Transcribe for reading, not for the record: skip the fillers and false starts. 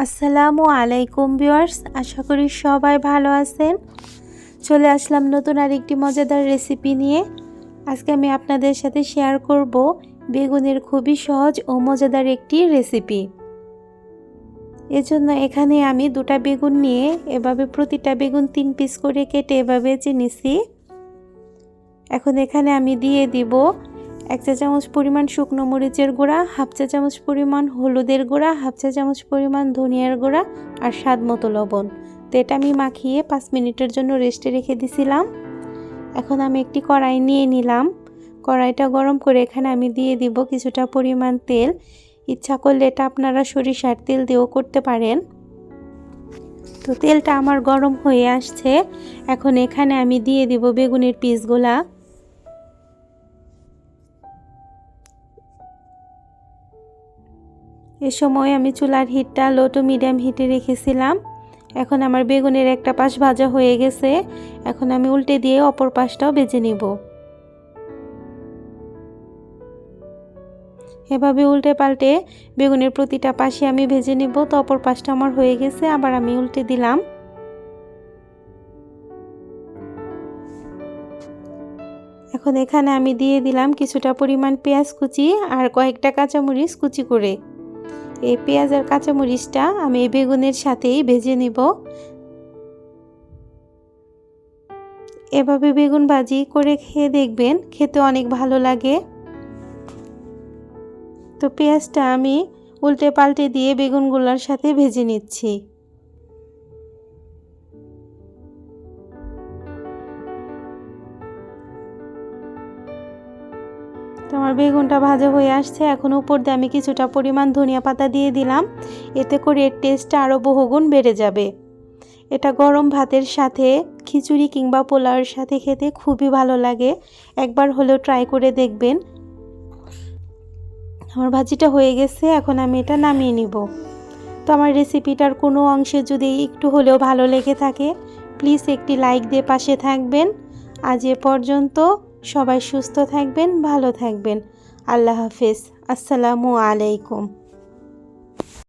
আসসালামু আলাইকুম ভিউয়ার্স, আশা করি সবাই ভালো আছেন। চলে আসলাম নতুন আরেকটি মজাদার রেসিপি নিয়ে। আজকে আমি আপনাদের সাথে শেয়ার করব বেগুনের খুবই সহজ ও মজাদার একটি রেসিপি। এজন্য এখানে আমি দুটা বেগুন নিয়ে এভাবে প্রতিটা বেগুন 3 পিস করে কেটে এভাবে নিয়েছি। এখন এখানে আমি দিয়ে দিব 1 চা চামচ পরিমাণ শুকনো মরিচের গুঁড়া, 1/2 চা চামচ পরিমাণ হলুদের গুঁড়া, 1/2 চা চামচ পরিমাণ ধনিয়ার গুঁড়া আর স্বাদ মতো লবণ। তো এটা আমি মাখিয়ে 5 মিনিটের জন্য রেস্টে রেখে দিছিলাম। এখন আমি একটি কড়াই নিয়ে নিলাম। কড়াইটা গরম করে এখানে আমি দিয়ে দিব কিছুটা পরিমাণ তেল। ইচ্ছা করলে এটা আপনারা সরিষার তেল দিয়েও করতে পারেন। তো তেলটা আমার গরম হয়ে আসছে। এখন এখানে আমি দিয়ে দিব বেগুনের পিসগুলা। এ সময় আমি চুলার হিটটা লো টু মিডিয়াম হিটে রেখেছিলাম। এখন আমার বেগুনের একটা পাশ ভাজা হয়ে গেছে। এখন আমি উল্টে দিয়ে অপর পাশটাও ভেজে নিব। এভাবে উল্টে পাল্টে বেগুনের প্রতিটা পাশে আমি ভেজে নিব। তো অপর পাশটা আমার হয়ে গেছে, আবার আমি উল্টে দিলাম। এখন এখানে আমি দিয়ে দিলাম কিছুটা পরিমাণ পেঁয়াজ কুচি আর কয়েকটা কাঁচামরিচ কুচি করে। এই পেঁয়াজ আর কাঁচামরিচটা আমি এই বেগুনের সাথেই ভেজে নিব। এভাবে বেগুন ভাজি করে খেয়ে দেখবেন, খেতে অনেক ভালো লাগে। তো পেঁয়াজটা আমি উল্টে পাল্টে দিয়ে বেগুনগুলোর সাথে ভেজে নিচ্ছি। তো আমার বেগুনটা ভাজা হয়ে আসছে। এখন উপর দিয়ে আমি কিছুটা পরিমাণ ধনিয়া পাতা দিয়ে দিলাম। এতে করে এর টেস্টটা আরও বহুগুণ বেড়ে যাবে। এটা গরম ভাতের সাথে, খিচুড়ি কিংবা পোলাওয়ের সাথে খেতে খুবই ভালো লাগে। একবার হলেও ট্রাই করে দেখবেন। আমার ভাজিটা হয়ে গেছে, এখন আমি এটা নামিয়ে নিব। তো আমার রেসিপিটার কোনো অংশে যদি একটু হলেও ভালো লেগে থাকে, প্লিজ একটি লাইক দিয়ে পাশে থাকবেন। আজ এ পর্যন্ত, সবাই সুস্থ থাকবেন, ভালো থাকবেন। আল্লাহ হাফেজ। আসসালামু আলাইকুম।